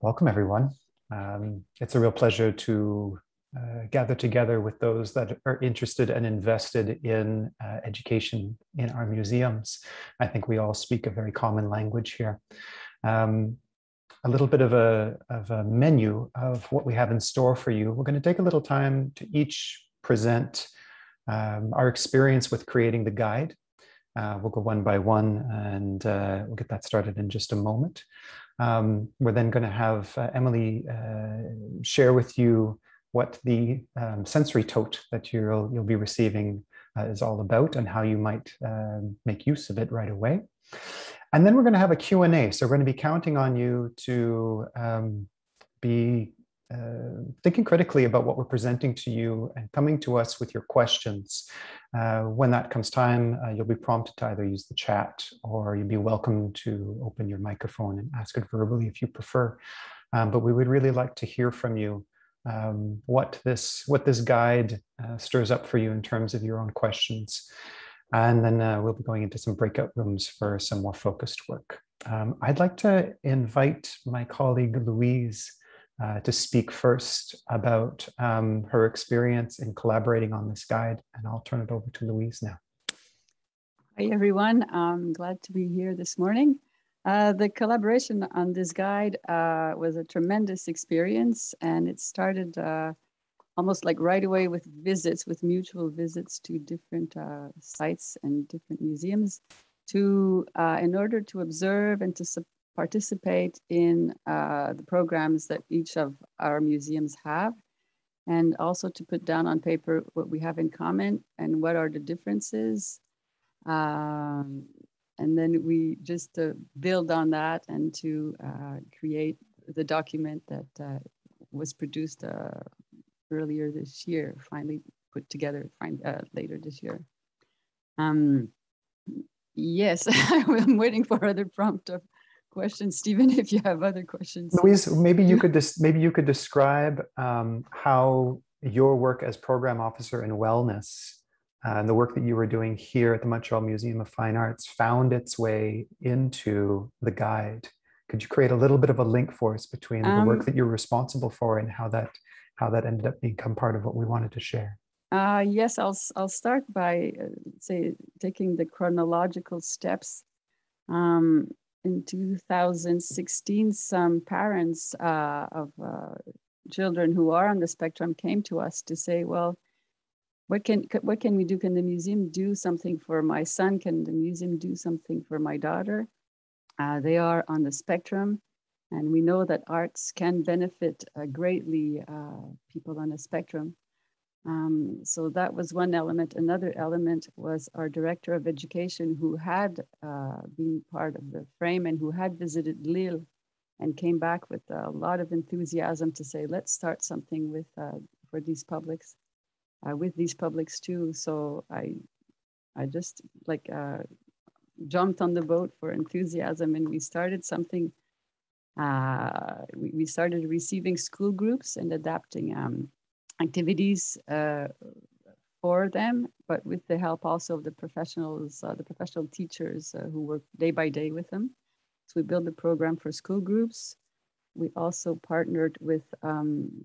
Welcome, everyone. It's a real pleasure to gather together with those that are interested and invested in education in our museums. I think we all speak a very common language here. A little bit of a menu of what we have in store for you. We're going to take a little time to each present our experience with creating the guide. We'll go one by one, and we'll get that started in just a moment. We're then going to have Emily share with you what the sensory tote that you'll be receiving is all about and how you might make use of it right away. And then we're going to have a Q&A. So we're going to be counting on you to be thinking critically about what we're presenting to you and coming to us with your questions. When that comes time, you'll be prompted to either use the chat or you'll be welcome to open your microphone and ask it verbally if you prefer. But we would really like to hear from you what this guide stirs up for you in terms of your own questions. And then we'll be going into some breakout rooms for some more focused work. I'd like to invite my colleague Louise to speak first about her experience in collaborating on this guide, and I'll turn it over to Louise now. Hi everyone, I'm glad to be here this morning. The collaboration on this guide was a tremendous experience, and it started almost like right away with mutual visits to different sites and different museums in order to observe and to participate in the programs that each of our museums have, and also to put down on paper what we have in common and what are the differences. And then we just build on that and to create the document that was produced earlier this year, finally put together later this year. Yes, I'm waiting for other prompt of questions, Stephen, if you have other questions. Louise, maybe you could describe how your work as program officer in wellness and the work that you were doing here at the Montreal Museum of Fine Arts found its way into the guide. Could you create a little bit of a link for us between the work that you're responsible for and how that ended up becoming part of what we wanted to share? Yes, I'll start by taking the chronological steps. In 2016, some parents of children who are on the spectrum came to us to say, well, what can we do? Can the museum do something for my son? Can the museum do something for my daughter? They are on the spectrum, and we know that arts can benefit greatly people on the spectrum. So that was one element. Another element was our director of education, who had been part of the frame and who had visited Lille and came back with a lot of enthusiasm to say, let's start something with for these publics, with these publics too. So I just jumped on the boat for enthusiasm, and we started something. We started receiving school groups and adapting activities for them, but with the help also of the professionals, the professional teachers who work day by day with them. So we built a program for school groups. We also partnered with,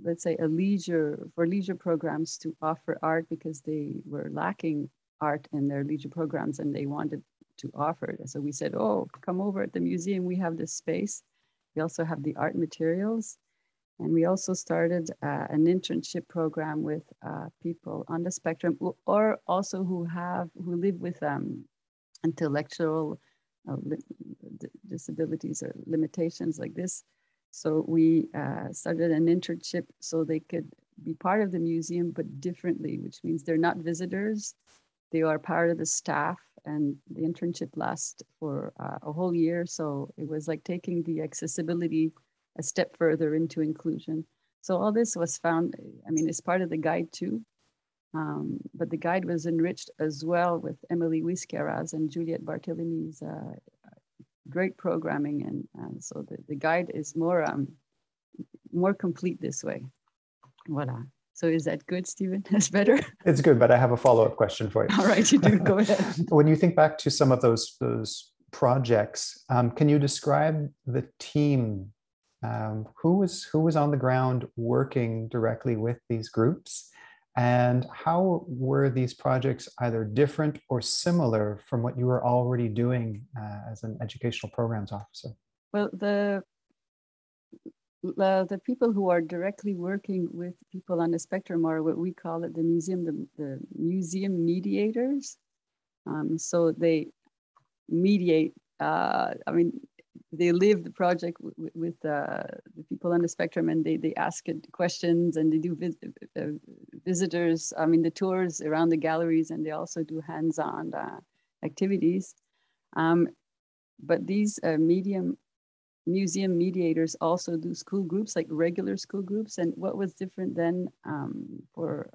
let's say, leisure programs to offer art because they were lacking art in their leisure programs and they wanted to offer it. So we said, oh, come over at the museum, we have this space. We also have the art materials. And we also started an internship program with people on the spectrum or also who live with intellectual disabilities or limitations like this. So we started an internship so they could be part of the museum, but differently, which means they're not visitors. They are part of the staff, and the internship lasts for a whole year. So it was like taking the accessibility a step further into inclusion. So all this was found, I mean, it's part of the guide too, but the guide was enriched as well with Emily Wiscara's and Juliette Barthélemy's great programming. And so the guide is more complete this way. Voila. So is that good, Stephen? That's better? It's good, but I have a follow-up question for you. All right, you do, go ahead. When you think back to some of those projects, can you describe the team who was on the ground working directly with these groups, and how were these projects either different or similar from what you were already doing as an educational programs officer? Well, the people who are directly working with people on the spectrum are what we call it the museum mediators. So they mediate, I mean, they live the project with the people on the spectrum, and they ask it questions, and they do visitors, I mean, the tours around the galleries, and they also do hands-on activities. But these museum mediators also do school groups, like regular school groups. And what was different then for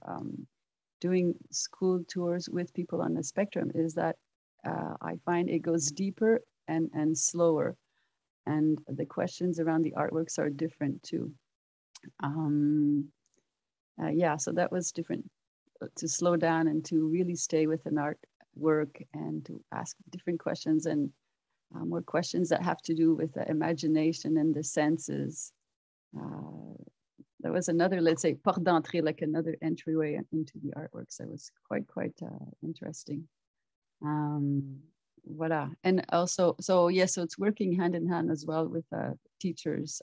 doing school tours with people on the spectrum is that I find it goes deeper and slower. And the questions around the artworks are different too. Yeah, so that was different, to slow down and to really stay with an artwork and to ask different questions, and more questions that have to do with the imagination and the senses. There was another, let's say, porte d'entrée, like another entryway into the artworks. That was quite interesting. Voila. And also, so it's working hand in hand as well with teachers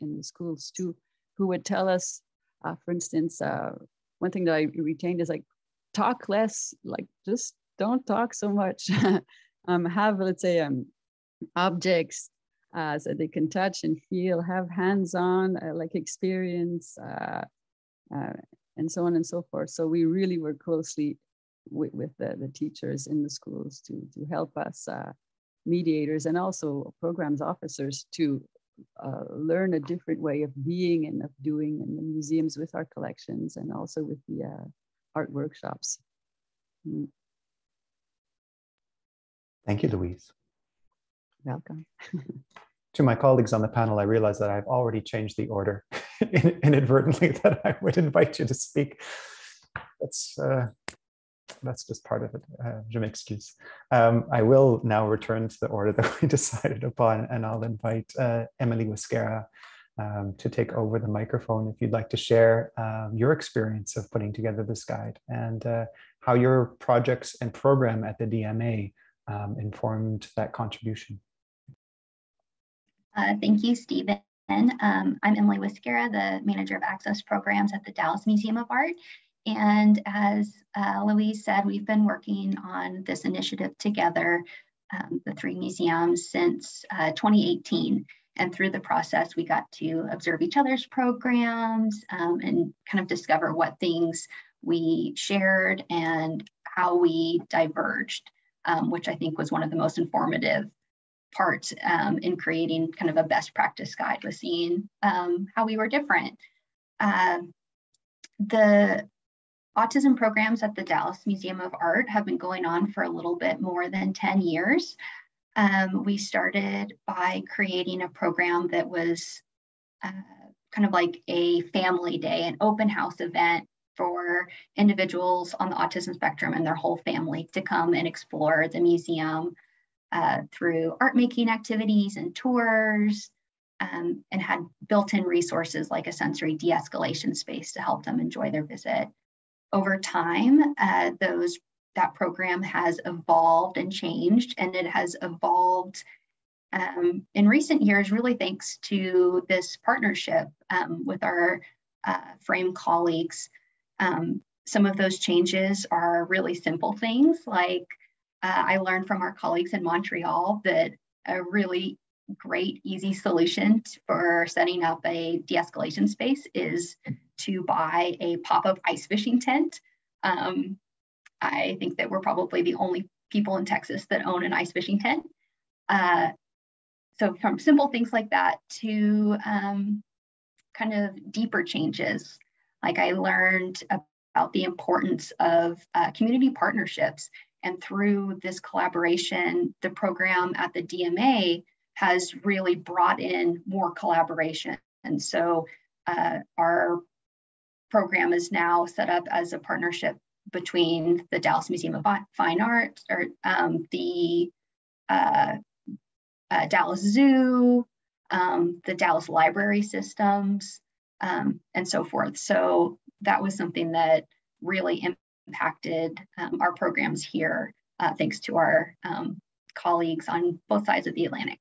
in the schools too, who would tell us, for instance, one thing that I retained is like, talk less, like just don't talk so much. Have, let's say, objects so they can touch and feel, have hands-on like experience, and so on and so forth. So we really work closely with the teachers in the schools to help us mediators and also programs officers to learn a different way of being and of doing in the museums with our collections, and also with the art workshops. Thank you, Louise. Welcome. To my colleagues on the panel, I realize that I've already changed the order inadvertently, that I would invite you to speak. That's just part of it. Je m'excuse. I will now return to the order that we decided upon, and I'll invite Emily Wiscara to take over the microphone if you'd like to share your experience of putting together this guide, and how your projects and program at the DMA informed that contribution. Thank you, Stephen. I'm Emily Wiscara, the Manager of Access Programs at the Dallas Museum of Art. And as Louise said, we've been working on this initiative together, the three museums, since 2018. And through the process, we got to observe each other's programs and kind of discover what things we shared and how we diverged, which I think was one of the most informative parts in creating kind of a best practice guide, was seeing how we were different. The autism programs at the Dallas Museum of Art have been going on for a little bit more than 10 years. We started by creating a program that was kind of like a family day, an open house event for individuals on the autism spectrum and their whole family to come and explore the museum through art making activities and tours, and had built-in resources like a sensory de-escalation space to help them enjoy their visit. Over time, that program has evolved and changed, and it has evolved in recent years, really thanks to this partnership with our frame colleagues. Some of those changes are really simple things, like I learned from our colleagues in Montreal that a really great, easy solution for setting up a de-escalation space is to buy a pop-up ice fishing tent. I think that we're probably the only people in Texas that own an ice fishing tent. So from simple things like that to kind of deeper changes, like I learned about the importance of community partnerships. And through this collaboration, the program at the DMA has really brought in more collaboration. And so our program is now set up as a partnership between the Dallas Museum of Fine Arts, or the Dallas Zoo, the Dallas library systems, and so forth. So that was something that really impacted our programs here, thanks to our colleagues on both sides of the Atlantic.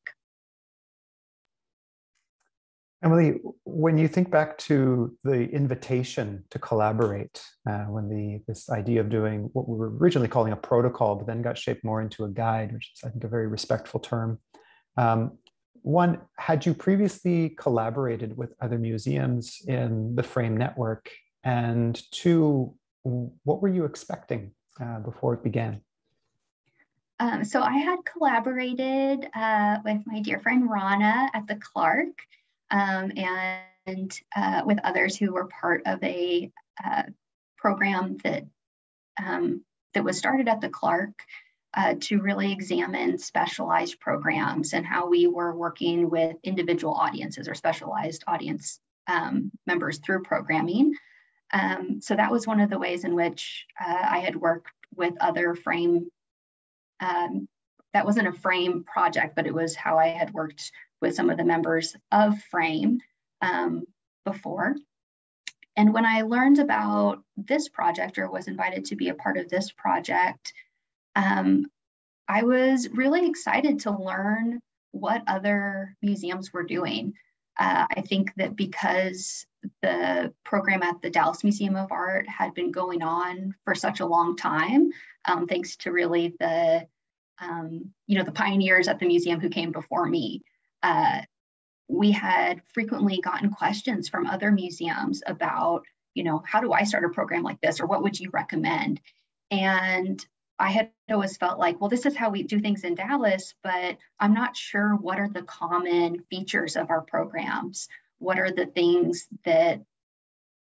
Emily, when you think back to the invitation to collaborate, when this idea of doing what we were originally calling a protocol, but then got shaped more into a guide, which is, I think, a very respectful term. One, had you previously collaborated with other museums in the Frame network? And two, what were you expecting before it began? So I had collaborated with my dear friend Rana at the Clark, and with others who were part of a program that was started at the Clark to really examine specialized programs and how we were working with individual audiences or specialized audience members through programming. So that was one of the ways in which I had worked with other Frame. That wasn't a Frame project, but it was how I had worked with some of the members of Frame before. And when I learned about this project, or was invited to be a part of this project, I was really excited to learn what other museums were doing. I think that because the program at the Dallas Museum of Art had been going on for such a long time, thanks to really the pioneers at the museum who came before me, we had frequently gotten questions from other museums about, how do I start a program like this, or what would you recommend? And I had always felt like, well, this is how we do things in Dallas, but I'm not sure what are the common features of our programs. What are the things that,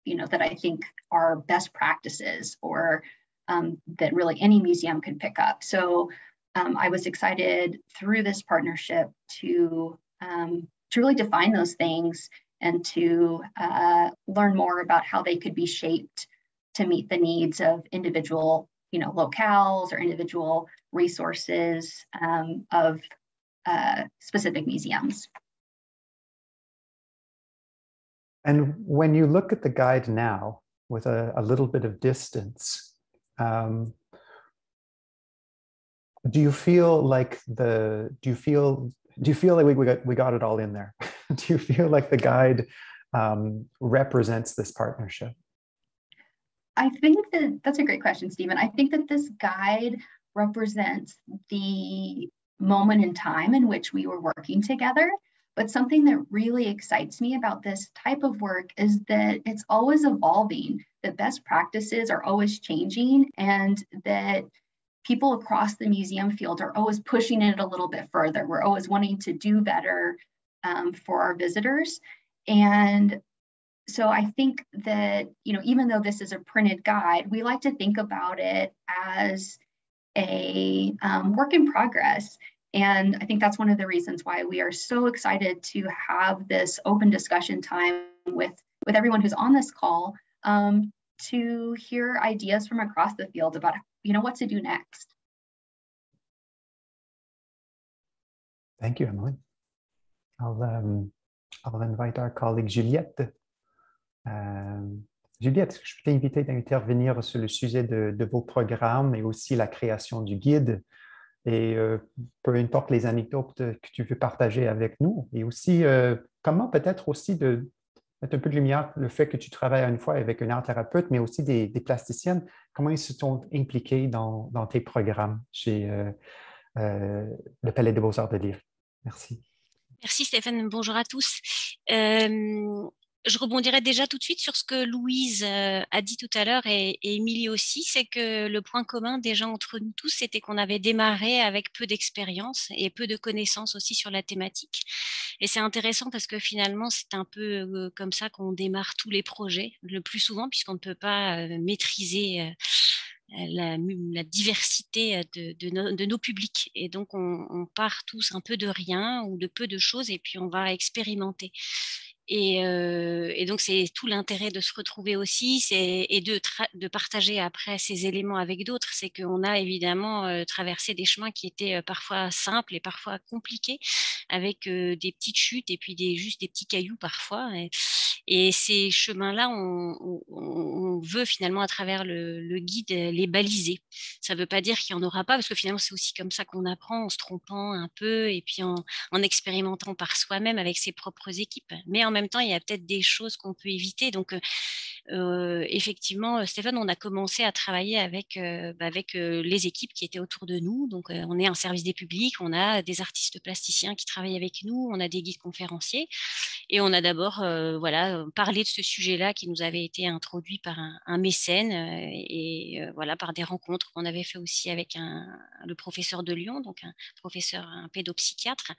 that I think are best practices, or that really any museum could pick up. So I was excited through this partnership to really define those things and to learn more about how they could be shaped to meet the needs of individual locales or individual resources of specific museums. And when you look at the guide now with a little bit of distance, do you feel like we got it all in there? Do you feel like the guide represents this partnership? I think that's a great question, Stephen. I think that this guide represents the moment in time in which we were working together. But something that really excites me about this type of work is that it's always evolving, that best practices are always changing, and that people across the museum field are always pushing it a little bit further. We're always wanting to do better for our visitors. And so I think that, even though this is a printed guide, we like to think about it as a work in progress. And I think that's one of the reasons why we are so excited to have this open discussion time with everyone who's on this call to hear ideas from across the field about, what to do next. Thank you, Emily. I'll invite our colleague Juliette. Juliette, est-ce que je peux t'inviter d'intervenir sur le sujet de vos programmes et aussi la création du guide? Et peu importe les anecdotes que tu veux partager avec nous. Et aussi, comment peut-être aussi de mettre un peu de lumière le fait que tu travailles à une fois avec un art thérapeute, mais aussi des plasticiennes. Comment ils se sont impliqués dans tes programmes chez le Palais des Beaux-Arts de Lille? Merci. Merci Stéphane, bonjour à tous. Je rebondirai déjà tout de suite sur ce que Louise a dit tout à l'heure et Émilie aussi, c'est que le point commun déjà entre nous tous, c'était qu'on avait démarré avec peu d'expérience et peu de connaissances aussi sur la thématique. Et c'est intéressant parce que finalement, c'est un peu comme ça qu'on démarre tous les projets, le plus souvent, puisqu'on ne peut pas maîtriser la diversité de nos publics. Et donc, on part tous un peu de rien ou de peu de choses et puis on va expérimenter. Et donc, c'est tout l'intérêt de se retrouver aussi et de partager après ces éléments avec d'autres. C'est qu'on a évidemment traversé des chemins qui étaient parfois simples et parfois compliqués, avec des petites chutes et puis juste des petits cailloux parfois. Et ces chemins-là, on veut finalement à travers le guide les baliser. Ça ne veut pas dire qu'il n'y en aura pas, parce que finalement, c'est aussi comme ça qu'on apprend, en se trompant un peu et puis en expérimentant par soi-même avec ses propres équipes. Mais en même temps, il y a peut-être des choses qu'on peut éviter. Donc, effectivement, Stéphane, on a commencé à travailler avec les équipes qui étaient autour de nous. Donc, on est un service des publics, on a des artistes plasticiens qui travaillent avec nous, on a des guides conférenciers. Et on a d'abord parlé de ce sujet-là qui nous avait été introduit par un mécène voilà, par des rencontres qu'on avait fait aussi avec le professeur de Lyon, donc un pédopsychiatre.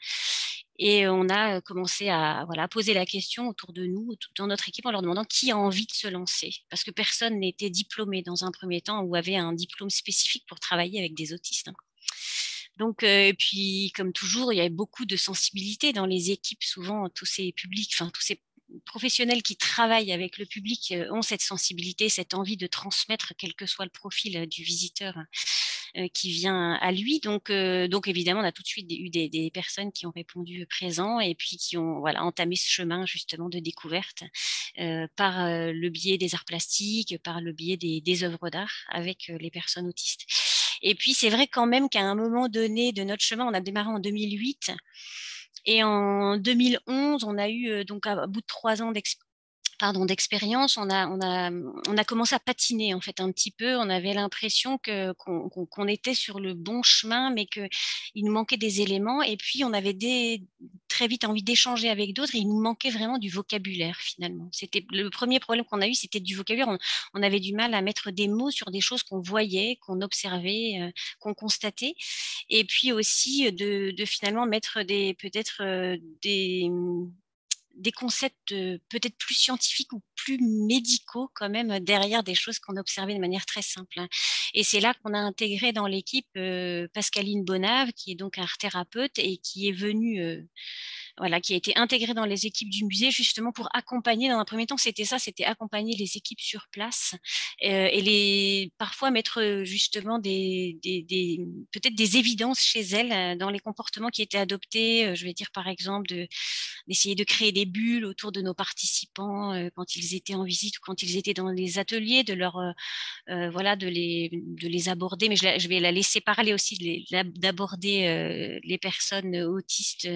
Et on a commencé à poser la question autour de nous, dans notre équipe, en leur demandant qui a envie de se lancer. Parce que personne n'était diplômé dans un premier temps ou avait un diplôme spécifique pour travailler avec des autistes. Donc, et puis, comme toujours, il y avait beaucoup de sensibilité dans les équipes. Souvent, tous ces publics, enfin, tous ces professionnels qui travaillent avec le public ont cette sensibilité, cette envie de transmettre, quel que soit le profil du visiteur qui vient à lui. Donc, évidemment, on a tout de suite eu des personnes qui ont répondu présent et puis qui ont entamé ce chemin justement de découverte par le biais des arts plastiques, par le biais des œuvres d'art avec les personnes autistes. Et puis, c'est vrai quand même qu'à un moment donné de notre chemin, on a démarré en 2008 et en 2011, on a eu, donc à bout de 3 ans d'expérience, on a commencé à patiner en fait un petit peu. On avait l'impression qu'on était sur le bon chemin, mais qu'il nous manquait des éléments. Et puis on avait très vite envie d'échanger avec d'autres. Et il nous manquait vraiment du vocabulaire finalement. C'était le premier problème qu'on a eu, c'était du vocabulaire. On avait du mal à mettre des mots sur des choses qu'on voyait, qu'on observait, qu'on constatait. Et puis aussi de finalement mettre des concepts peut-être plus scientifiques ou plus médicaux quand même derrière des choses qu'on observait de manière très simple. Et c'est là qu'on a intégré dans l'équipe Pascaline Bonave, qui est donc un art-thérapeute et qui est venue qui a été intégrée dans les équipes du musée justement pour accompagner, dans un premier temps, c'était accompagner les équipes sur place et parfois mettre justement peut-être des évidences chez elles dans les comportements qui étaient adoptés. Je vais dire par exemple d'essayer de créer des bulles autour de nos participants quand ils étaient en visite ou quand ils étaient dans les ateliers, de les aborder, mais je vais la laisser parler aussi, d'aborder les personnes autistes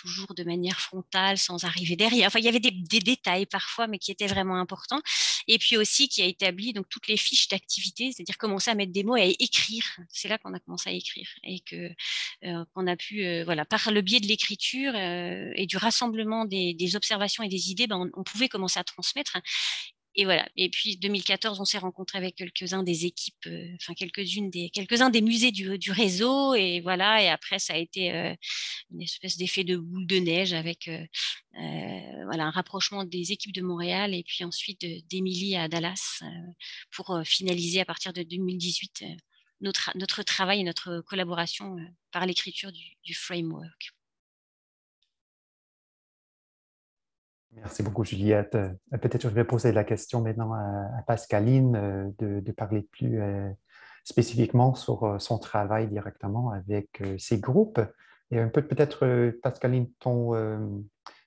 toujours de manière frontale, sans arriver derrière. Enfin, il y avait des détails parfois, mais qui étaient vraiment importants. Et puis aussi qui a établi donc toutes les fiches d'activité, c'est-à-dire commencer à mettre des mots et à écrire. C'est là qu'on a commencé à écrire et qu'on a pu, par le biais de l'écriture et du rassemblement des observations et des idées, on pouvait commencer à transmettre. Et voilà. Et puis 2014, on s'est rencontré avec quelques-uns des équipes, quelques-uns des musées du réseau, et voilà. Et après, ça a été une espèce d'effet de boule de neige avec un rapprochement des équipes de Montréal et puis ensuite d'Émilie à Dallas pour finaliser à partir de 2018 notre travail et notre collaboration par l'écriture du framework. Merci beaucoup, Juliette. Peut-être je vais poser la question maintenant à Pascaline de parler plus spécifiquement sur son travail directement avec ces groupes. Et un peu peut-être, Pascaline,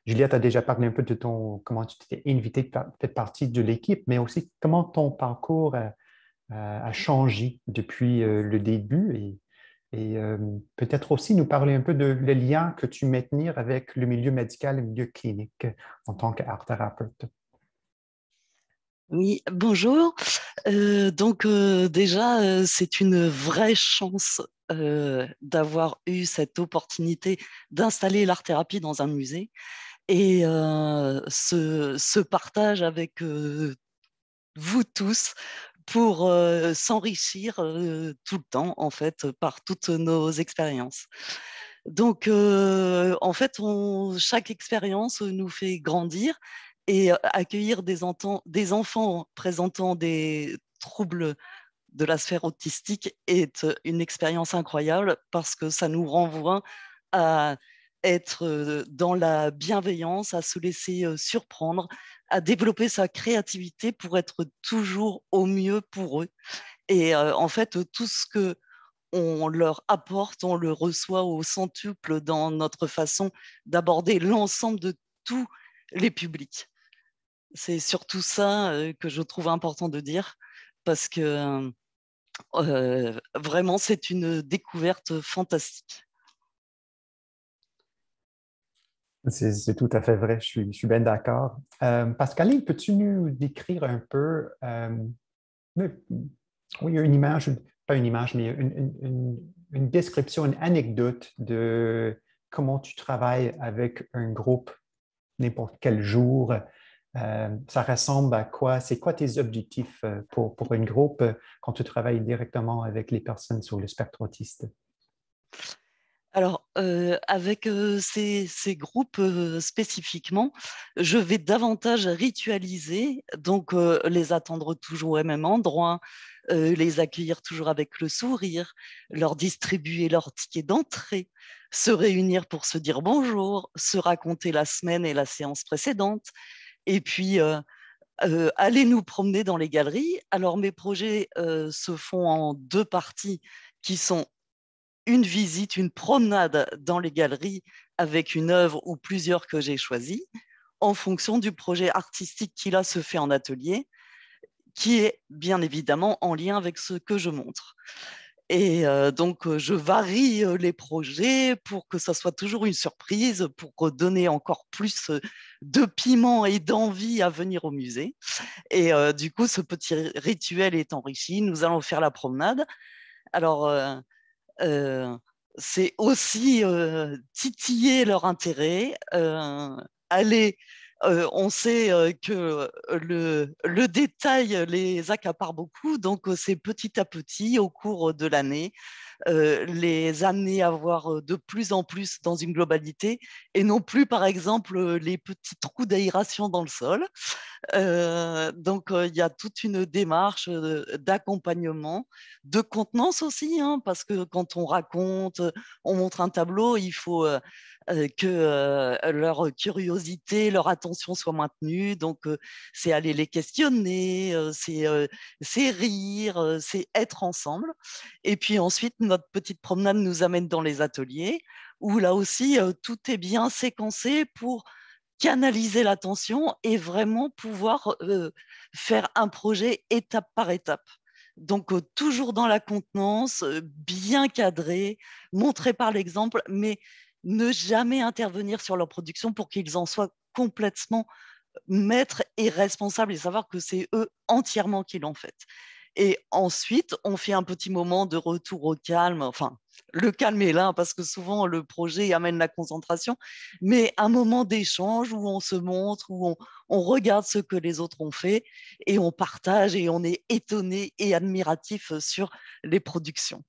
Juliette a déjà parlé un peu de comment tu t'es invitée, fait partie de l'équipe, mais aussi comment ton parcours a changé depuis le début et peut-être aussi nous parler un peu de le lien que tu maintenais avec le milieu médical et le milieu clinique en tant qu'art-thérapeute. Oui, bonjour. Déjà, c'est une vraie chance d'avoir eu cette opportunité d'installer l'art-thérapie dans un musée et ce partage avec vous tous pour s'enrichir tout le temps, en fait, par toutes nos expériences. Donc, en fait, chaque expérience nous fait grandir et accueillir des enfants présentant des troubles de la sphère autistique est une expérience incroyable parce que ça nous renvoie à être dans la bienveillance, à se laisser surprendre, à développer sa créativité pour être toujours au mieux pour eux. Et en fait, tout ce que on leur apporte, on le reçoit au centuple dans notre façon d'aborder l'ensemble de tous les publics. C'est surtout ça que je trouve important de dire, parce que vraiment, c'est une découverte fantastique. C'est tout à fait vrai, je suis bien d'accord. Pascaline, peux-tu nous décrire un peu, oui, une image, pas une image, mais une description, une anecdote de comment tu travailles avec un groupe n'importe quel jour? Ça ressemble à quoi? C'est quoi tes objectifs pour un groupe quand tu travailles directement avec les personnes sur le spectre autiste? Alors, avec ces groupes spécifiquement, je vais davantage ritualiser, donc les attendre toujours au même endroit, les accueillir toujours avec le sourire, leur distribuer leur ticket d'entrée, se réunir pour se dire bonjour, se raconter la semaine et la séance précédente, et puis aller nous promener dans les galeries. Alors, mes projets se font en deux parties qui sont une visite, une promenade dans les galeries avec une œuvre ou plusieurs que j'ai choisies, en fonction du projet artistique qui là se fait en atelier, qui est bien évidemment en lien avec ce que je montre. Et donc, je varie les projets pour que ça soit toujours une surprise, pour donner encore plus de piment et d'envie à venir au musée. Et du coup, ce petit rituel est enrichi. Nous allons faire la promenade. Alors, euh, c'est aussi titiller leur intérêt, aller. On sait que le détail les accapare beaucoup, donc c'est petit à petit, au cours de l'année, les amener à voir de plus en plus dans une globalité, et non plus, par exemple, les petits trous d'aération dans le sol. Donc, il y a toute une démarche d'accompagnement, de contenance aussi, hein, parce que quand on raconte, on montre un tableau, il faut que leur curiosité, leur attention soient maintenues. Donc, c'est aller les questionner, c'est rire, c'est être ensemble. Et puis ensuite, notre petite promenade nous amène dans les ateliers, où là aussi, tout est bien séquencé pour canaliser l'attention et vraiment pouvoir faire un projet étape par étape. Donc, toujours dans la contenance, bien cadré, montré par l'exemple, mais ne jamais intervenir sur leur production pour qu'ils en soient complètement maîtres et responsables et savoir que c'est eux entièrement qui l'ont fait. Et ensuite, on fait un petit moment de retour au calme. Enfin, le calme est là parce que souvent le projet amène la concentration, mais un moment d'échange où on se montre, où on regarde ce que les autres ont fait et on partage et on est étonné et admiratif sur les productions.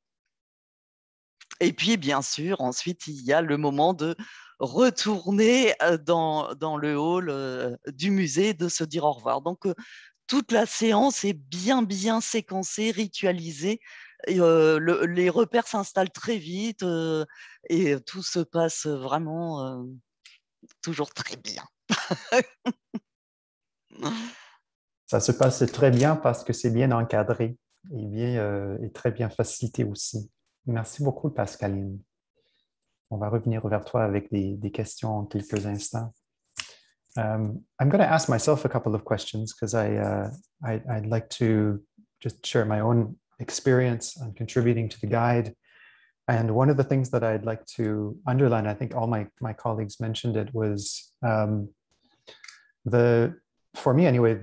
Et puis, bien sûr, ensuite, il y a le moment de retourner dans le hall du musée, de se dire au revoir. Donc, toute la séance est bien séquencée, ritualisée. Et, les repères s'installent très vite et tout se passe vraiment toujours très bien. Ça se passe très bien parce que c'est bien encadré et très bien facilité aussi. Merci beaucoup, Pascaline. On va revenir vers toi avec des questions en quelques instants. I'm going to ask myself a couple of questions because I'd like to just share my own experience on contributing to the guide. And one of the things that I'd like to underline, I think all my colleagues mentioned it, was for me anyway,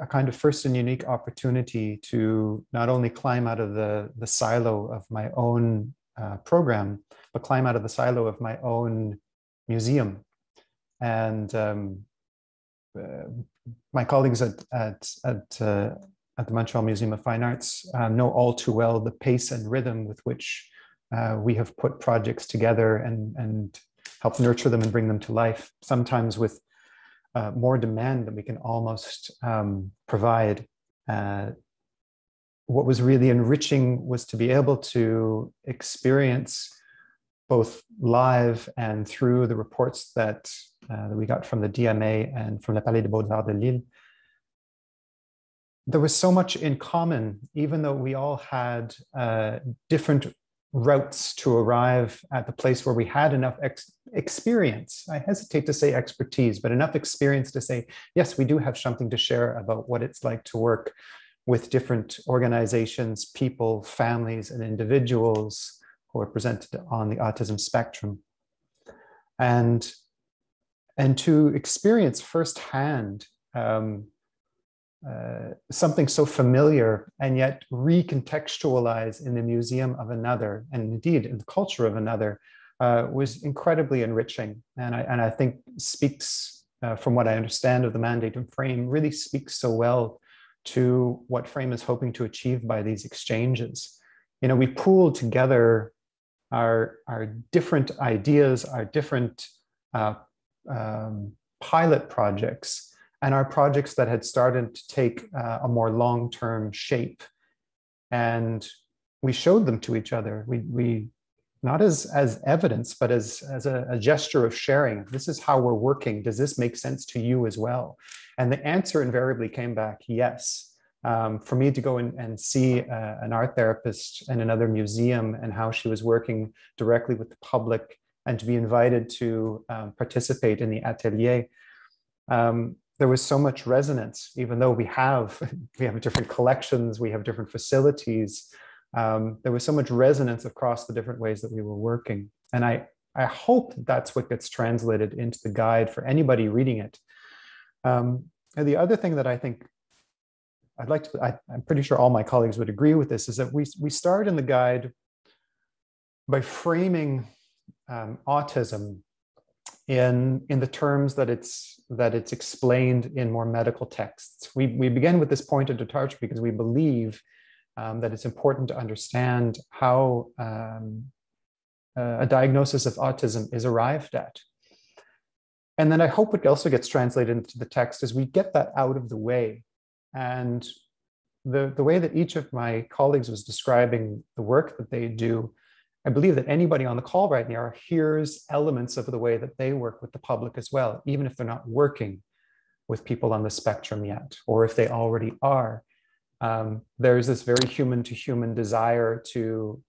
a kind of first and unique opportunity to not only climb out of the silo of my own program, but climb out of the silo of my own museum. And my colleagues at the Montreal Museum of Fine Arts know all too well the pace and rhythm with which we have put projects together and help nurture them and bring them to life, sometimes with more demand than we can almost provide. What was really enriching was to be able to experience both live and through the reports that we got from the DMA and from the Palais des Beaux-Arts de Lille, there was so much in common, even though we all had different routes to arrive at the place where we had enough experience. I hesitate to say expertise, but enough experience to say, yes, we do have something to share about what it's like to work with different organizations, people, families, and individuals who are presented on the autism spectrum. And to experience firsthand something so familiar and yet recontextualize in the museum of another, and indeed in the culture of another, was incredibly enriching. And I think speaks, from what I understand of the mandate of Frame, really speaks so well to what Frame is hoping to achieve by these exchanges. You know, we pooled together our different ideas, our different pilot projects, and our projects that had started to take a more long-term shape. And we showed them to each other. We not as evidence, but as a gesture of sharing. This is how we're working. Does this make sense to you as well? And the answer invariably came back, yes. For me to go and see an art therapist in another museum and how she was working directly with the public, and to be invited to participate in the atelier, there was so much resonance. Even though we have different collections, we have different facilities, there was so much resonance across the different ways that we were working. And I hope that's what gets translated into the guide for anybody reading it. And the other thing that I think I'm pretty sure all my colleagues would agree with this, is that we start in the guide by framing autism in the terms that it's explained in more medical texts. We begin with this point of departure because we believe that it's important to understand how a diagnosis of autism is arrived at. And then I hope it also gets translated into the text as we get that out of the way. And the way that each of my colleagues was describing the work that they do, I believe that anybody on the call right now hears elements of the way that they work with the public as well, even if they're not working with people on the spectrum yet, or if they already are. There's this very human-to-human desire to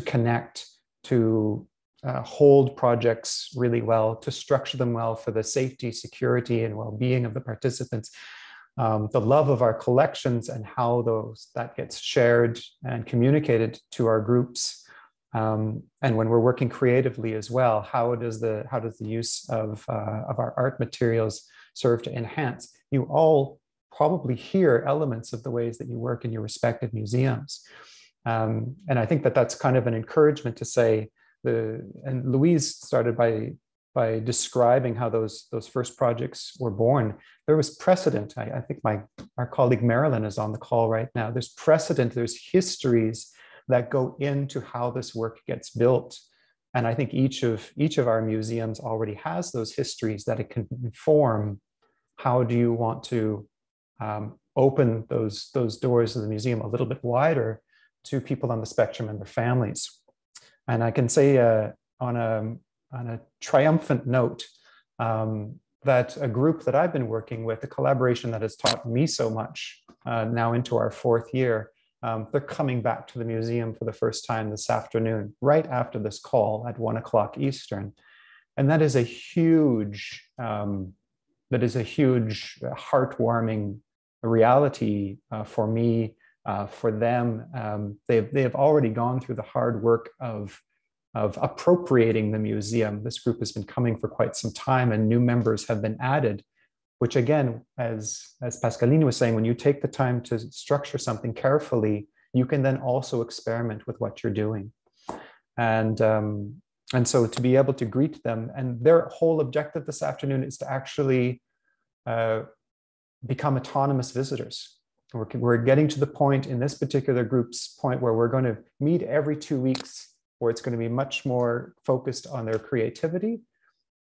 connect, to hold projects really well, to structure them well for the safety, security, and well-being of the participants. The love of our collections and how that gets shared and communicated to our groups. And when we're working creatively as well, how does the use of our art materials serve to enhance? You all probably hear elements of the ways that you work in your respective museums. And I think that that's kind of an encouragement to say, and Louise started by describing how those first projects were born. There was precedent. I think our colleague Marilyn is on the call right now. There's precedent, there's histories that go into how this work gets built. And I think each of our museums already has those histories that it can inform how do you want to open those doors of the museum a little bit wider to people on the spectrum and their families. And I can say on a triumphant note, that a group that I've been working with, a collaboration that has taught me so much now into our 4th year, they're coming back to the museum for the first time this afternoon, right after this call at 1 o'clock Eastern. And that is a huge heartwarming reality for me, for them. They have already gone through the hard work of appropriating the museum. This group has been coming for quite some time, and new members have been added, which again, as Pascaline was saying, when you take the time to structure something carefully, you can then also experiment with what you're doing. And so to be able to greet them, and their whole objective this afternoon is to actually become autonomous visitors. We're getting to the point in this particular group's point where we're going to meet every 2 weeks, where it's going to be much more focused on their creativity.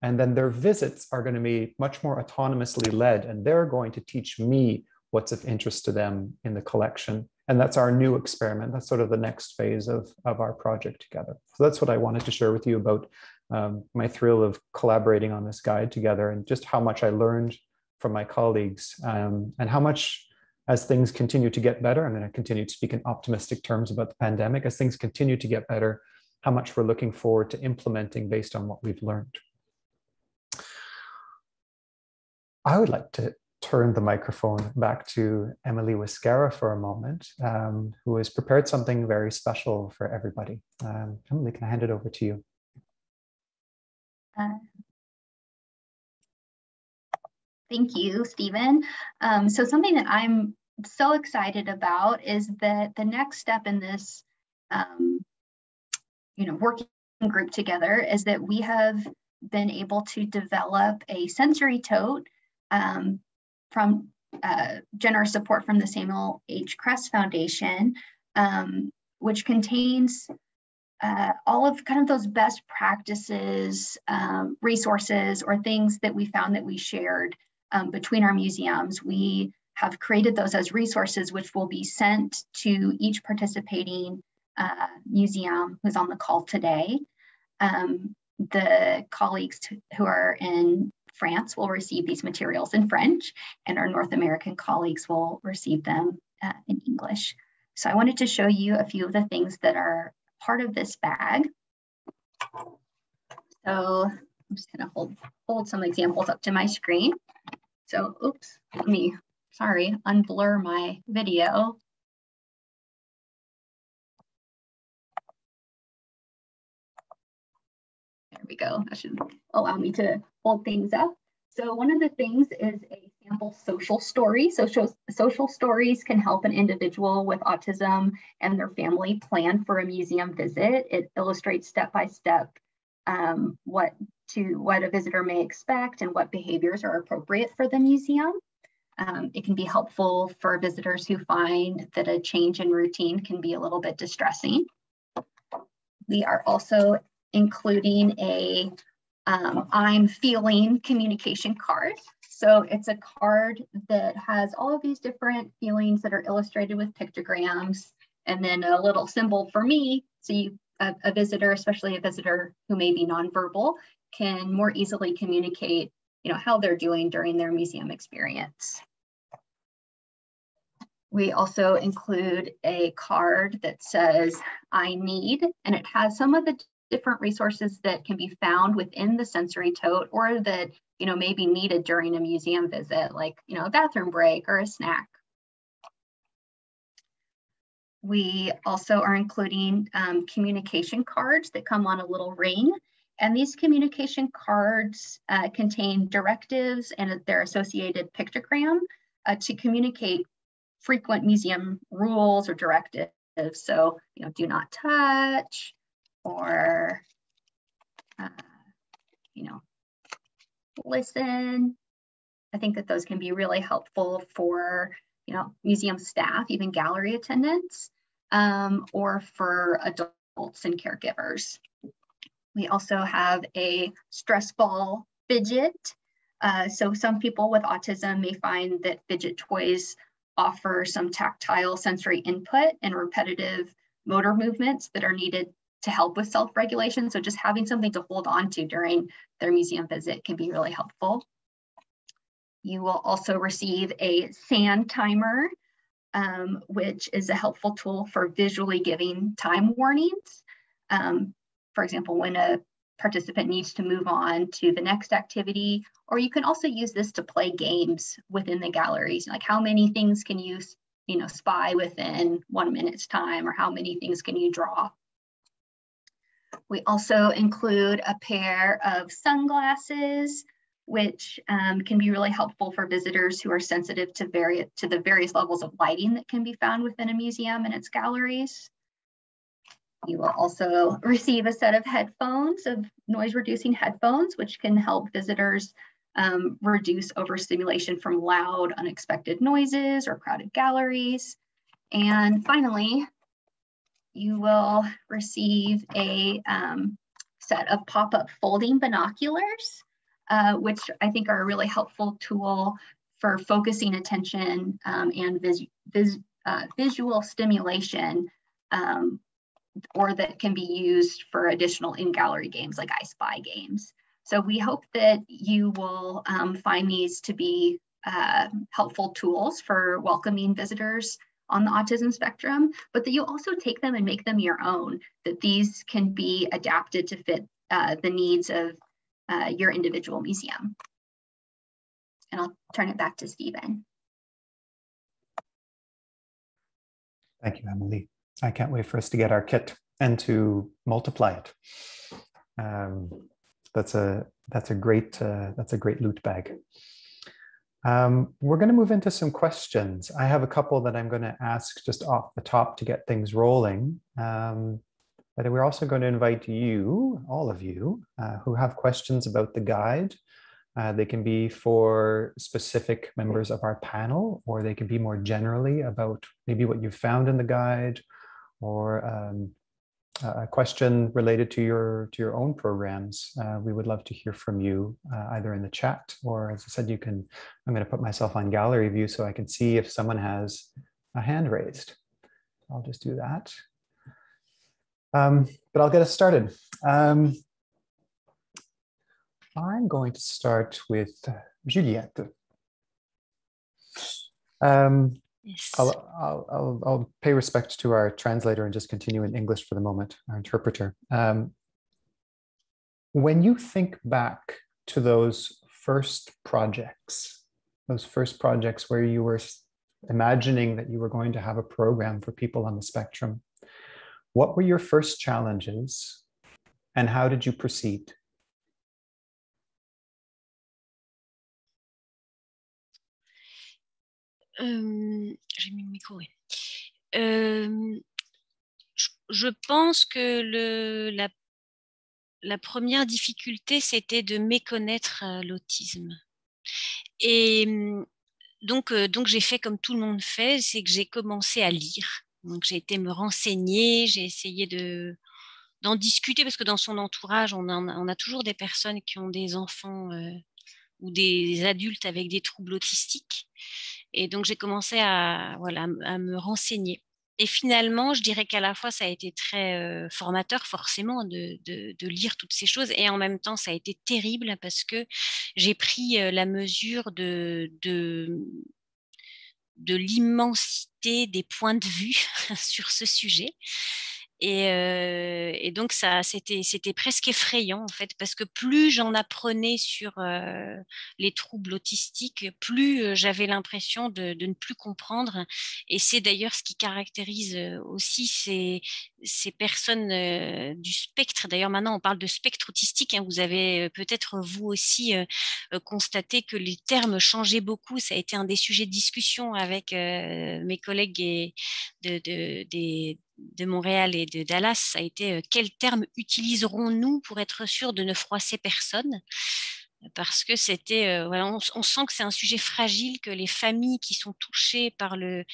And then their visits are going to be much more autonomously led. And they're going to teach me what's of interest to them in the collection. And that's our new experiment. That's sort of the next phase of our project together. So that's what I wanted to share with you about my thrill of collaborating on this guide together, and just how much I learned from my colleagues, and how much, as things continue to get better, I'm going to continue to speak in optimistic terms about the pandemic, as things continue to get better, how much we're looking forward to implementing based on what we've learned. I would like to turn the microphone back to Emily Wiscara for a moment, who has prepared something very special for everybody. Emily, can I hand it over to you? Thank you, Stephen. So something that I'm so excited about is that the next step in this working group together is that we have been able to develop a sensory tote from generous support from the Samuel H. Kress Foundation, which contains all of kind of those best practices, resources, or things that we found that we shared between our museums. We have created those as resources, which will be sent to each participating museum who's on the call today. The colleagues who are in France will receive these materials in French, and our North American colleagues will receive them in English. So I wanted to show you a few of the things that are part of this bag. So I'm just gonna hold some examples up to my screen. So, oops, let me, unblur my video. There we go. That should allow me to hold things up. So one of the things is a sample social story. Social stories can help an individual with autism and their family plan for a museum visit. It illustrates step-by-step what a visitor may expect and what behaviors are appropriate for the museum. It can be helpful for visitors who find that a change in routine can be a little bit distressing. We are also including a I'm feeling communication card. So it's a card that has all of these different feelings that are illustrated with pictograms, and then a little symbol for me. So a visitor, especially a visitor who may be nonverbal, can more easily communicate, how they're doing during their museum experience. We also include a card that says I need, and it has some of the different resources that can be found within the sensory tote, or that may be needed during a museum visit, like a bathroom break or a snack. We also are including communication cards that come on a little ring, and these communication cards contain directives and their associated pictogram to communicate frequent museum rules or directives. So do not touch, or listen. I think that those can be really helpful for museum staff, even gallery attendants, or for adults and caregivers. We also have a stress ball fidget. So some people with autism may find that fidget toys offer some tactile sensory input and repetitive motor movements that are needed to help with self-regulation. So just having something to hold on to during their museum visit can be really helpful. You will also receive a sand timer, which is a helpful tool for visually giving time warnings. For example, when a participant needs to move on to the next activity, or you can also use this to play games within the galleries, like how many things can you spy within 1 minute's time, or how many things can you draw. We also include a pair of sunglasses, which can be really helpful for visitors who are sensitive to the various levels of lighting that can be found within a museum and its galleries. You will also receive a set of headphones, of noise-reducing headphones, which can help visitors reduce overstimulation from loud, unexpected noises or crowded galleries. And finally, you will receive a set of pop-up folding binoculars, which I think are a really helpful tool for focusing attention and visual stimulation, or that can be used for additional in-gallery games like I Spy games. So we hope that you will find these to be helpful tools for welcoming visitors on the autism spectrum, but that you also take them and make them your own, that these can be adapted to fit the needs of your individual museum. And I'll turn it back to Stephen. Thank you, Emily. I can't wait for us to get our kit and to multiply it. That's a great loot bag. We're going to move into some questions. I have a couple that I'm going to ask just off the top to get things rolling. But we're also going to invite you, all of you, who have questions about the guide. They can be for specific members of our panel, or they can be more generally about maybe what you've found in the guide, or a question related to your own programs. We would love to hear from you, either in the chat, or as I said, I'm going to put myself on gallery view so I can see if someone has a hand raised. I'll just do that. But I'll get us started. I'm going to start with Juliette. Yes. I'll pay respect to our translator and just continue in English for the moment, our interpreter. When you think back to those first projects where you were imagining that you were going to have a program for people on the spectrum, what were your first challenges and how did you proceed? J'ai mis le micro, oui. Je pense que la première difficulté, c'était de méconnaître l'autisme. Et donc j'ai fait comme tout le monde fait, c'est que j'ai commencé à lire. Donc j'ai été me renseigner, j'ai essayé d'en discuter, parce que dans son entourage, on a toujours des personnes qui ont des enfants ou des adultes avec des troubles autistiques. Et donc, j'ai commencé à me renseigner. Et finalement, je dirais qu'à la fois, ça a été très formateur, forcément, de lire toutes ces choses. Et en même temps, ça a été terrible parce que j'ai pris la mesure de l'immensité des points de vue sur ce sujet. Et donc c'était presque effrayant en fait, parce que plus j'en apprenais sur les troubles autistiques, plus j'avais l'impression de ne plus comprendre. Et c'est d'ailleurs ce qui caractérise aussi ces personnes du spectre. D'ailleurs maintenant on parle de spectre autistique, hein. Vous avez peut-être vous aussi constaté que les termes changeaient beaucoup. Ça a été un des sujets de discussion avec mes collègues de Montréal et de Dallas. Ça a été quel terme utiliserons-nous pour être sûr de ne froisser personne, parce que c'était on sent que c'est un sujet fragile, que les familles qui sont touchées par les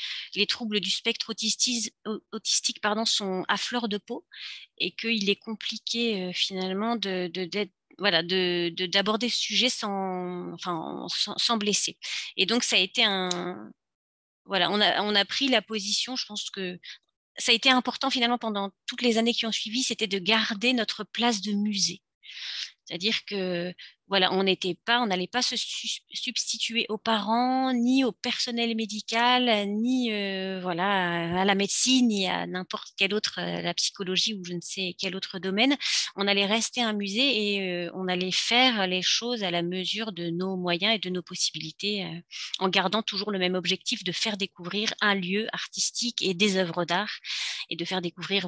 troubles du spectre autistique sont à fleur de peau, et qu'il est compliqué finalement d'aborder ce sujet sans blesser. Et donc ça a été on a pris la position, je pense que ça a été important finalement pendant toutes les années qui ont suivi, c'était de garder notre place de musée. C'est-à-dire que on n'allait pas se substituer aux parents, ni au personnel médical, ni à la médecine, ni à n'importe quel autre, la psychologie ou je ne sais quel autre domaine. On allait rester un musée et on allait faire les choses à la mesure de nos moyens et de nos possibilités, en gardant toujours le même objectif de faire découvrir un lieu artistique et des œuvres d'art, et de faire découvrir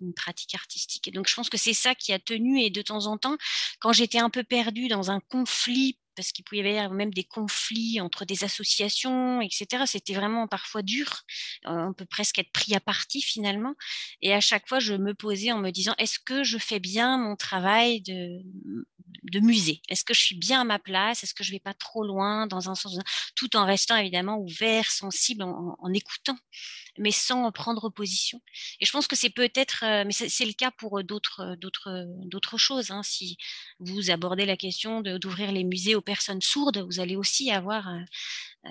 une pratique artistique. Et donc je pense que c'est ça qui a tenu. Et de temps en temps, quand j'étais un peu perdue dans un conflit, parce qu'il pouvait y avoir même des conflits entre des associations, etc., c'était vraiment parfois dur. On peut presque être pris à partie finalement. Et à chaque fois, je me posais en me disant, est-ce que je fais bien mon travail musée. Est-ce que je suis bien à ma place? Est-ce que je vais pas trop loin dans un sens, tout en restant évidemment ouvert, sensible, en écoutant, mais sans prendre position. Et je pense que c'est peut-être, mais c'est le cas pour d'autres choses. Hein. Si vous abordez la question d'ouvrir les musées aux personnes sourdes, vous allez aussi avoir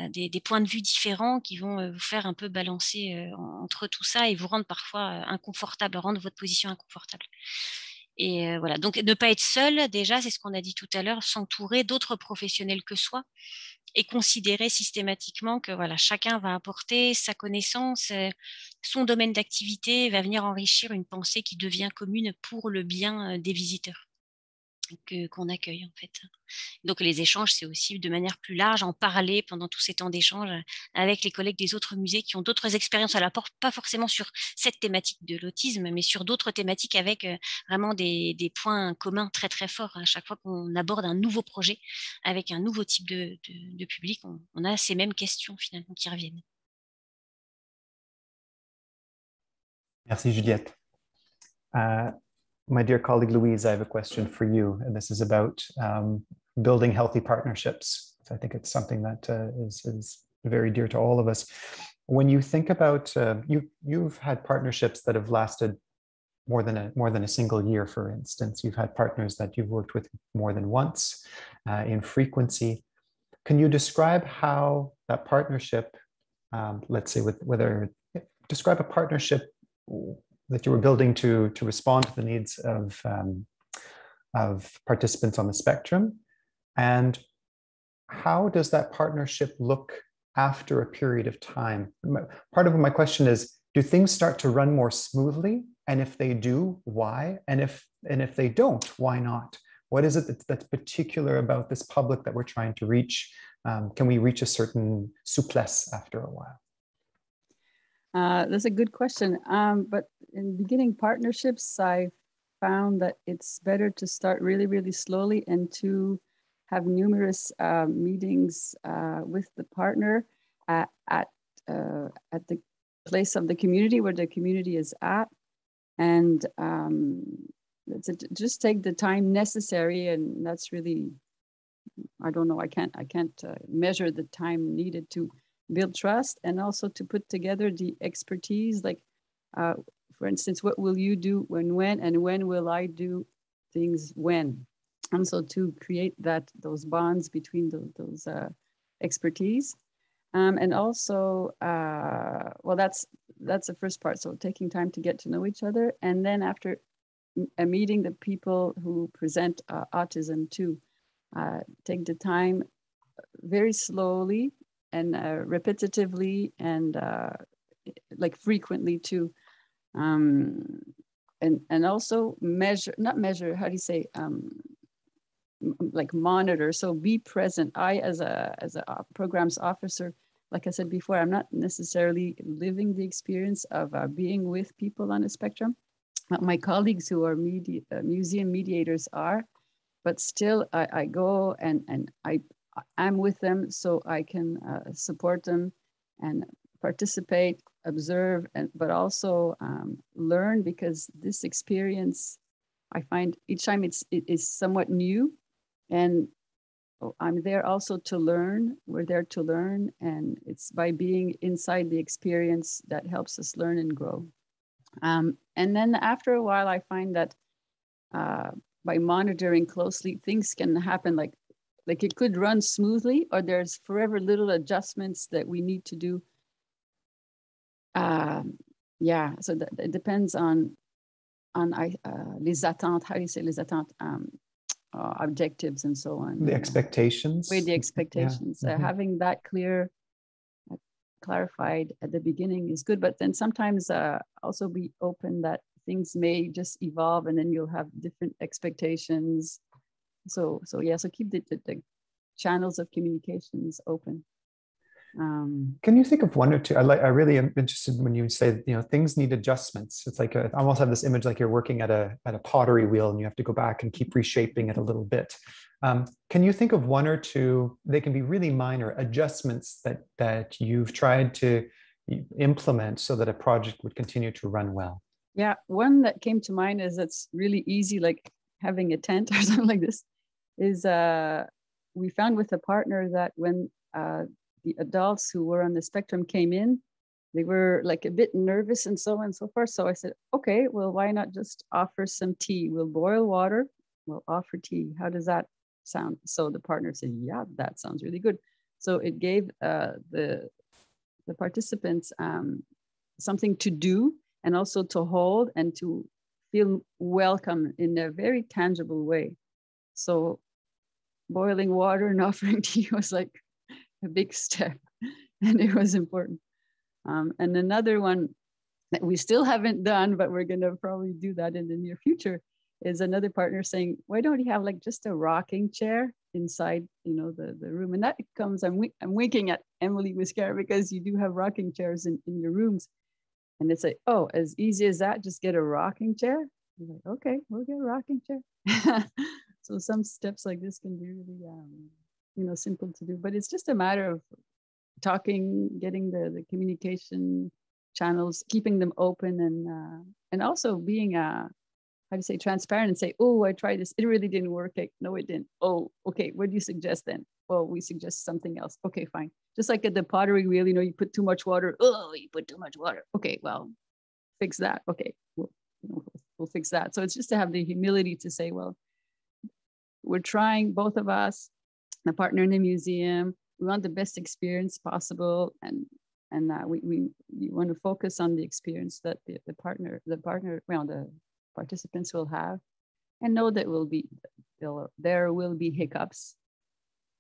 des points de vue différents qui vont vous faire un peu balancer entre tout ça et vous rendre parfois inconfortable, rendre votre position inconfortable. Et voilà, donc ne pas être seul, déjà, c'est ce qu'on a dit tout à l'heure, s'entourer d'autres professionnels que soi et considérer systématiquement que voilà, chacun va apporter sa connaissance, son domaine d'activité va venir enrichir une pensée qui devient commune pour le bien des visiteurs qu'on accueille en fait. Donc les échanges, c'est aussi de manière plus large, en parler pendant tous ces temps d'échange avec les collègues des autres musées qui ont d'autres expériences à la porte, pas forcément sur cette thématique de l'autisme, mais sur d'autres thématiques avec vraiment des points communs très très forts. À chaque fois qu'on aborde un nouveau projet avec un nouveau type de public, on a ces mêmes questions finalement qui reviennent. Merci Juliette. My dear colleague Louise, I have a question for you, and this is about building healthy partnerships. So I think it's something that is very dear to all of us. When you think about, you've had partnerships that have lasted more than a single year, for instance. You've had partners that you've worked with more than once in frequency. Can you describe how that partnership, let's say describe a partnership that you were building to respond to the needs of participants on the spectrum, and how does that partnership look after a period of time? Part of my question is, do things start to run more smoothly? And if they do, why? And if they don't, why not? What is it that's particular about this public that we're trying to reach? Can we reach a certain souplesse after a while? That's a good question. But in beginning partnerships, I found that it's better to start really, really slowly and to have numerous meetings with the partner at the place of the community where the community is at. And just take the time necessary. And that's really, I don't know, I can't measure the time needed to build trust, and also to put together the expertise, like for instance, what will you do when, and when will I do things when? And so to create those bonds between those expertise. And also, well, that's the first part. So taking time to get to know each other. And then after meeting the people who present autism too, take the time very slowly and repetitively and like frequently too. And also like monitor. So be present. I, as a programs officer, like I said before, I'm not necessarily living the experience of being with people on a spectrum. My colleagues who are museum mediators are, but still I go and I'm with them so I can support them and participate, observe, but also learn, because this experience, I find each time it is somewhat new, and I'm there also to learn. We're there to learn, and it's by being inside the experience that helps us learn and grow. And then after a while, I find that by monitoring closely, things can happen like it could run smoothly, or there's forever little adjustments that we need to do. Yeah, so it depends on les attentes. How do you say les attentes? Objectives and so on. The expectations. With the expectations, yeah. Mm-hmm. Having that clarified at the beginning is good, but then sometimes also be open that things may just evolve, and then you'll have different expectations. So yeah, so keep the channels of communications open. Can you think of one or two? I really am interested when you say, things need adjustments. It's like I almost have this image like you're working at a pottery wheel and you have to go back and keep reshaping it a little bit. Can you think of one or two? They can be really minor adjustments that you've tried to implement so that a project would continue to run well. Yeah, one that came to mind is it's really easy, like having a tent or something like this. is we found with a partner that when the adults who were on the spectrum came in, they were like a bit nervous and so on and so forth. So I said, okay, well, why not just offer some tea? We'll boil water, we'll offer tea. How does that sound? So the partner said, yeah, that sounds really good. So it gave the participants something to do and also to hold and to feel welcome in a very tangible way. So boiling water and offering tea was like a big step, and it was important. And another one that we still haven't done, but we're gonna probably do that in the near future, is another partner saying, why don't you have like just a rocking chair inside, you know, the room? And that comes, I'm winking at Emily Wiscara because you do have rocking chairs in your rooms. And it's like, oh, as easy as that, just get a rocking chair. I'm like, okay, we'll get a rocking chair. So some steps like this can be really, you know, simple to do, but it's just a matter of talking, getting the communication channels, keeping them open, and also being how do you say, transparent and say, oh, I tried this, it really didn't work. No, it didn't. Oh, okay, what do you suggest then? Oh, we suggest something else. Okay, fine. Just like at the pottery wheel, you know, you put too much water. Oh, you put too much water. Okay, well, fix that. Okay, we'll fix that. So it's just to have the humility to say, well, we're trying, both of us, the partner in the museum, we want the best experience possible, and we want to focus on the experience that the participants will have, and know that there will be hiccups,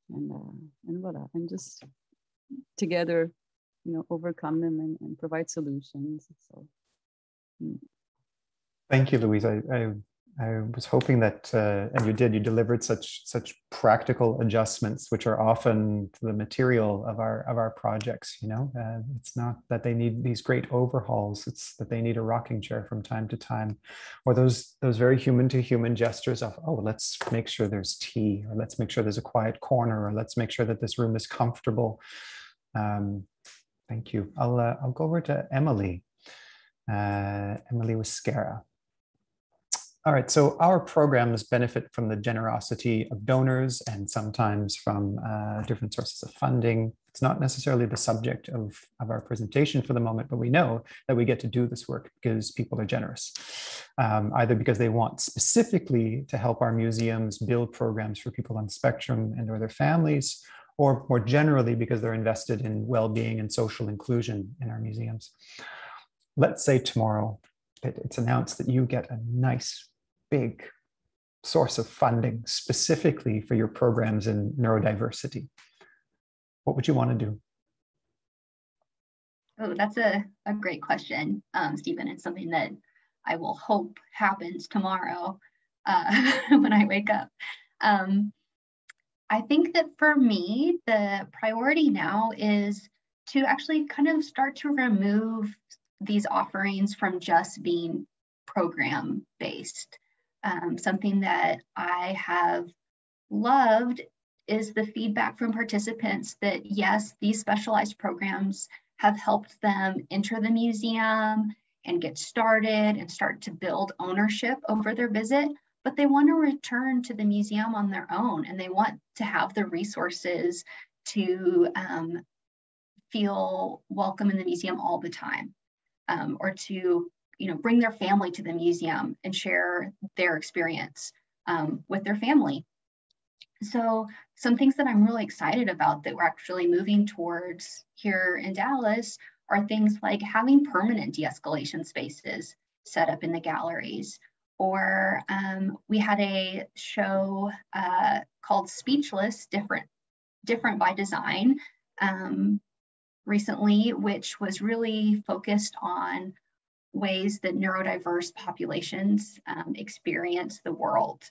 and voila, and just together, you know, overcome them and provide solutions. So thank you, Louise. I was hoping that, and you delivered such practical adjustments, which are often the material of our projects. You know, it's not that they need these great overhauls; it's that they need a rocking chair from time to time, or those very human to human gestures of, oh, let's make sure there's tea, or let's make sure there's a quiet corner, or let's make sure that this room is comfortable. Thank you. I'll go over to Emily. Emily Wiscara. All right, so our programs benefit from the generosity of donors and sometimes from different sources of funding. It's not necessarily the subject of our presentation for the moment, but we know that we get to do this work because people are generous, either because they want specifically to help our museums build programs for people on the spectrum and or their families, or more generally because they're invested in well-being and social inclusion in our museums. Let's say tomorrow it's announced that you get a nice, big source of funding specifically for your programs in neurodiversity. What would you want to do? Oh, that's a great question, Stephen. It's something that I will hope happens tomorrow when I wake up. I think that for me, the priority now is to actually kind of start to remove these offerings from just being program-based. Something that I have loved is the feedback from participants that, yes, these specialized programs have helped them enter the museum and get started and start to build ownership over their visit, but they want to return to the museum on their own, and they want to have the resources to feel welcome in the museum all the time, or to bring their family to the museum and share their experience with their family. So some things that I'm really excited about that we're actually moving towards here in Dallas are things like having permanent de-escalation spaces set up in the galleries. Or we had a show called Speechless, Different by Design, recently, which was really focused on ways that neurodiverse populations experience the world.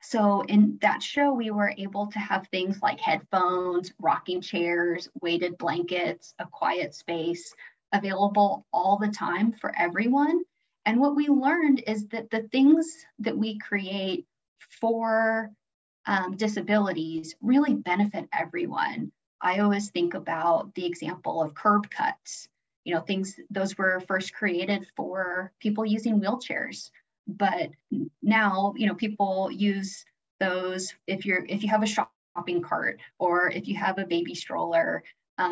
So in that show, we were able to have things like headphones, rocking chairs, weighted blankets, a quiet space available all the time for everyone. And what we learned is that the things that we create for disabilities really benefit everyone. I always think about the example of curb cuts. Those were first created for people using wheelchairs. but now, you know, people use those if you have a shopping cart or if you have a baby stroller,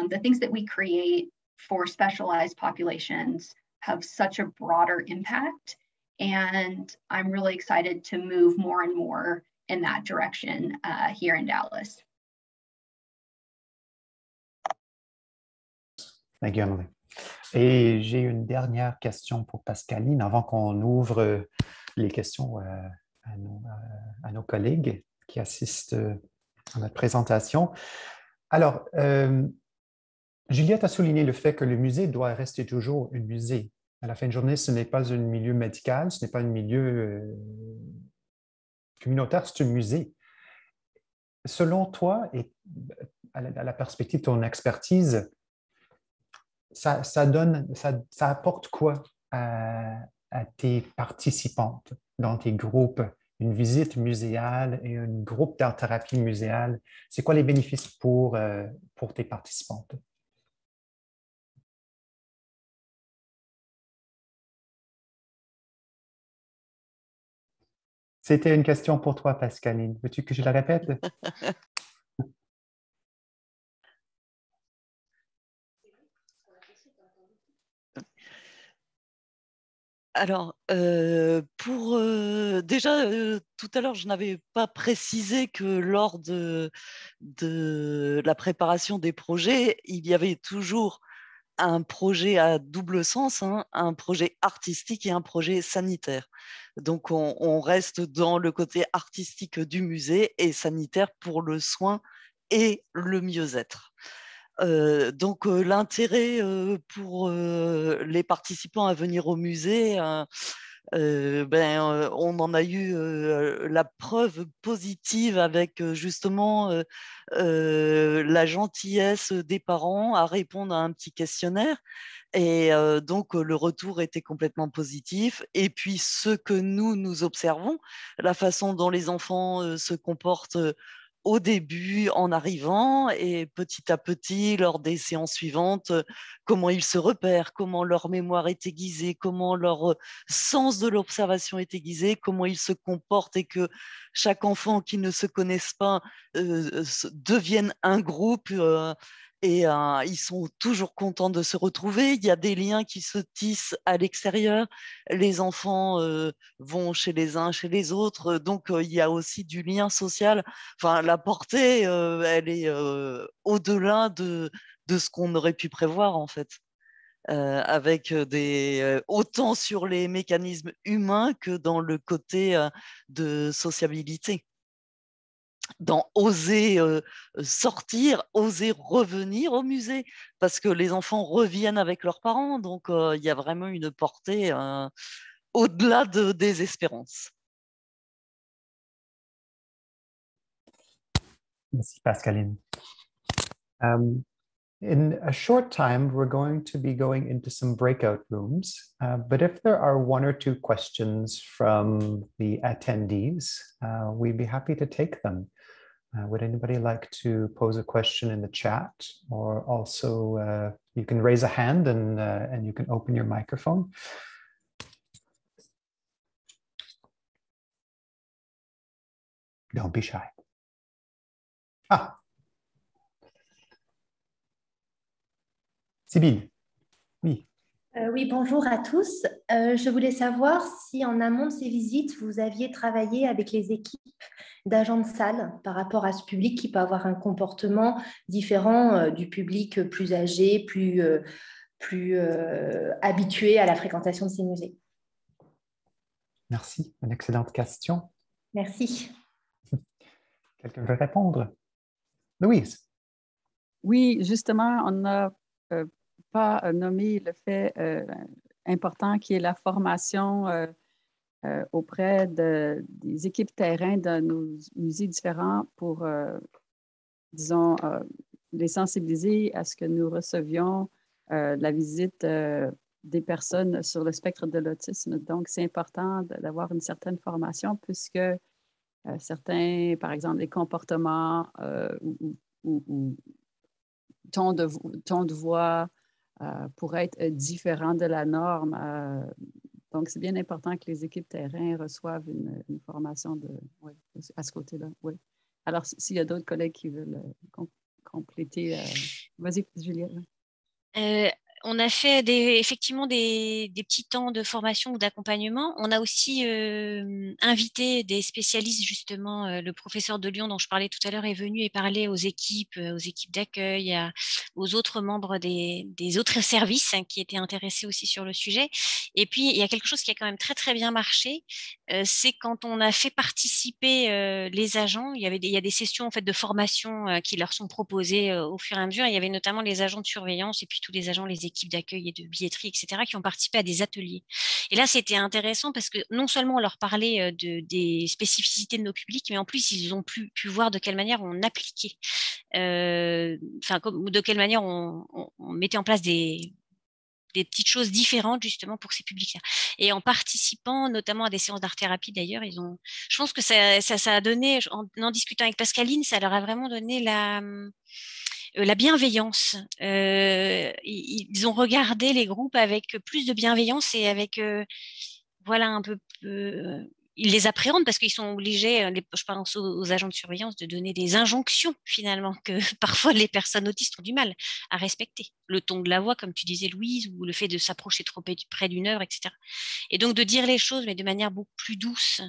the things that we create for specialized populations have such a broader impact. And I'm really excited to move more and more in that direction here in Dallas. Thank you, Emily. Et j'ai une dernière question pour Pascaline avant qu'on ouvre les questions à nos collègues qui assistent à notre présentation. Alors, Juliette a souligné le fait que le musée doit rester toujours un musée. À la fin de journée, ce n'est pas un milieu médical, ce n'est pas un milieu communautaire, c'est un musée. Selon toi, et à la perspective de ton expertise, ça apporte quoi à tes participantes dans tes groupes, une visite muséale et un groupe d'art-thérapie muséale? C'est quoi les bénéfices pour tes participantes? C'était une question pour toi, Pascaline. Veux-tu que je la répète? Alors, déjà, tout à l'heure, je n'avais pas précisé que lors de la préparation des projets, il y avait toujours un projet à double sens, hein, un projet artistique et un projet sanitaire. Donc, on reste dans le côté artistique du musée et sanitaire pour le soin et le mieux-être. Donc, l'intérêt pour les participants à venir au musée, on en a eu la preuve positive avec justement la gentillesse des parents à répondre à un petit questionnaire. Et donc, le retour était complètement positif. Et puis, ce que nous observons, la façon dont les enfants se comportent au début, en arrivant, et petit à petit, lors des séances suivantes, comment ils se repèrent, comment leur mémoire est aiguisée, comment leur sens de l'observation est aiguisé, comment ils se comportent et que chaque enfant qui ne se connaisse pas devienne un groupe et ils sont toujours contents de se retrouver. Il y a des liens qui se tissent à l'extérieur. Les enfants vont chez les uns, chez les autres. Donc, il y a aussi du lien social. Enfin, la portée, elle est au-delà de ce qu'on aurait pu prévoir, en fait. Avec autant sur les mécanismes humains que dans le côté de sociabilité. Dans oser sortir, oser revenir au musée, parce que les enfants reviennent avec leurs parents, donc il y a vraiment une portée au-delà des espérances. Merci, Pascaline. In a short time, we're going to be going into some breakout rooms, but if there are one or two questions from the attendees, we'd be happy to take them. Would anybody like to pose a question in the chat, or also you can raise a hand and you can open your microphone. Don't be shy. Ah. Sibylle, oui. Oui, bonjour à tous. Je voulais savoir si en amont de ces visites, vous aviez travaillé avec les équipes d'agents de salle par rapport à ce public qui peut avoir un comportement différent du public plus âgé, plus habitué à la fréquentation de ces musées. Merci, une excellente question. Merci. Quelqu'un veut répondre? Louise. Oui, justement, on n'a pas nommé le fait important qui est la formation auprès des équipes terrain de nos musées différents pour, disons, les sensibiliser à ce que nous recevions la visite des personnes sur le spectre de l'autisme. Donc, c'est important d'avoir une certaine formation puisque certains, par exemple, les comportements ou ton de voix pourrait être différent de la norme Donc, c'est bien important que les équipes terrain reçoivent une formation à ce côté-là. Oui. Alors, s'il y a d'autres collègues qui veulent compléter, vas-y, Juliette. On a fait effectivement des petits temps de formation ou d'accompagnement. On a aussi invité des spécialistes, justement. Le professeur de Lyon dont je parlais tout à l'heure est venu et parlait aux équipes d'accueil, aux autres membres des autres services qui étaient intéressés aussi sur le sujet. Et puis, il y a quelque chose qui a quand même très, très bien marché. C'est quand on a fait participer les agents. Il y a des sessions en fait, de formation qui leur sont proposées au fur et à mesure. Il y avait notamment les agents de surveillance et puis tous les agents, les équipes d'accueil et de billetterie, etc., qui ont participé à des ateliers. Et là, c'était intéressant parce que non seulement on leur parlait des spécificités de nos publics, mais en plus, ils ont pu voir de quelle manière on appliquait, de quelle manière on mettait en place des petites choses différentes justement pour ces publics-là. Et en participant notamment à des séances d'art-thérapie d'ailleurs, je pense que ça a donné, en discutant avec Pascaline, ça leur a vraiment donné la bienveillance. Ils ont regardé les groupes avec plus de bienveillance et avec, voilà, un peu... ils les appréhendent parce qu'ils sont obligés, je pense aux agents de surveillance, de donner des injonctions finalement que parfois les personnes autistes ont du mal à respecter. Le ton de la voix, comme tu disais Louise, ou le fait de s'approcher trop près d'une œuvre, etc. Et donc de dire les choses, mais de manière beaucoup plus douce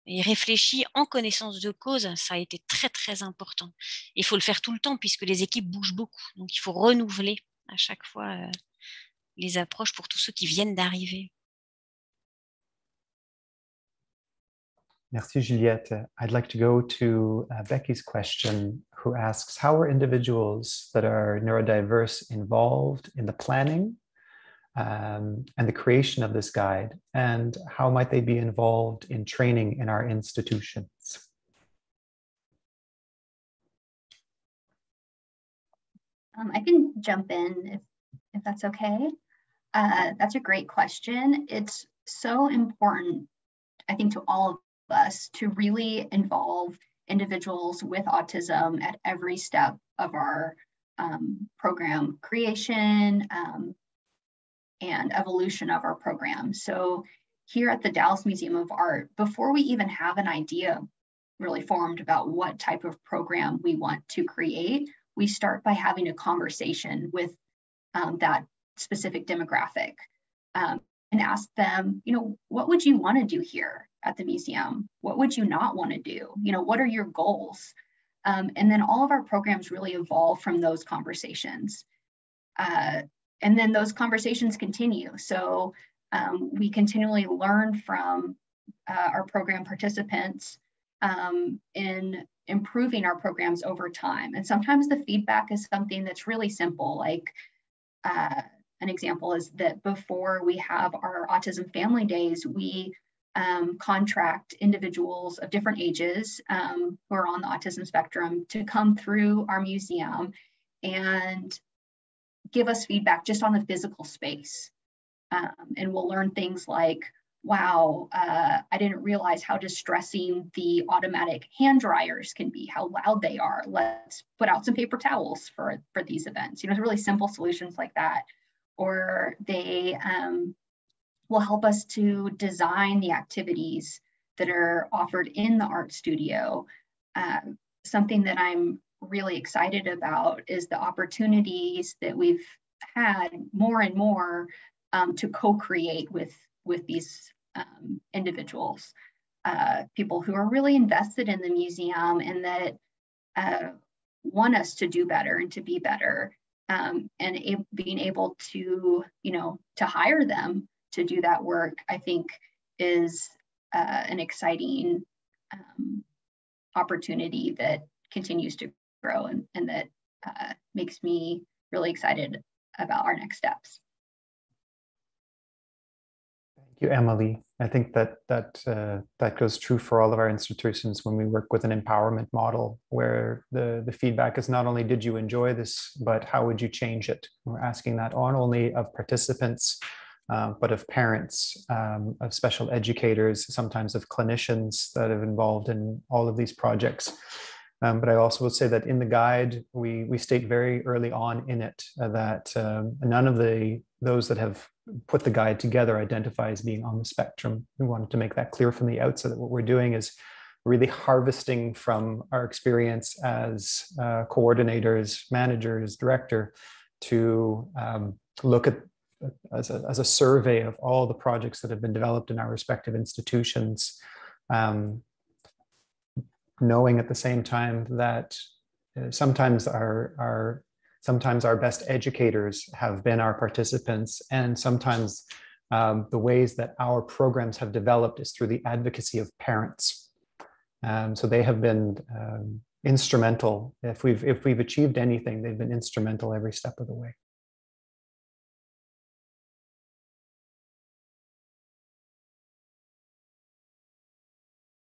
et réfléchie en connaissance de cause, ça a été très, très important. Il faut le faire tout le temps puisque les équipes bougent beaucoup. Donc il faut renouveler à chaque fois les approches pour tous ceux qui viennent d'arriver. Merci, Juliette. I'd like to go to Becky's question, who asks, how are individuals that are neurodiverse involved in the planning and the creation of this guide, and how might they be involved in training in our institutions? I can jump in if that's okay. That's a great question. It's so important, I think, to all of us to really involve individuals with autism at every step of our program creation and evolution of our program. So here at the Dallas Museum of Art, before we even have an idea really formed about what type of program we want to create, we start by having a conversation with that specific demographic and ask them, what would you want to do here at the museum? What would you not want to do? What are your goals? And then all of our programs really evolve from those conversations. And then those conversations continue. So we continually learn from our program participants in improving our programs over time. And sometimes the feedback is something that's really simple, like an example is that before we have our Autism Family Days, we contract individuals of different ages who are on the autism spectrum to come through our museum and give us feedback just on the physical space. And we'll learn things like, wow, I didn't realize how distressing the automatic hand dryers can be, how loud they are. Let's put out some paper towels for these events. Really simple solutions like that. Or they will help us to design the activities that are offered in the art studio. Something that I'm really excited about is the opportunities that we've had more and more to co-create with these individuals, people who are really invested in the museum and that want us to do better and to be better, and being able to, to hire them to do that work, I think is an exciting opportunity that continues to grow and that makes me really excited about our next steps. Thank you, Emily. I think that goes true for all of our institutions when we work with an empowerment model where the feedback is not only did you enjoy this, but how would you change it? We're asking that not only of participants, but of parents, of special educators, sometimes of clinicians that have involved in all of these projects. But I also will say that in the guide, we state very early on in it that none of those that have put the guide together identify as being on the spectrum. We wanted to make that clear from the outset that what we're doing is really harvesting from our experience as coordinators, managers, director, to look at as a survey of all the projects that have been developed in our respective institutions, knowing at the same time that sometimes our best educators have been our participants, and sometimes the ways that our programs have developed is through the advocacy of parents. So they have been instrumental. If we've achieved anything, they've been instrumental every step of the way.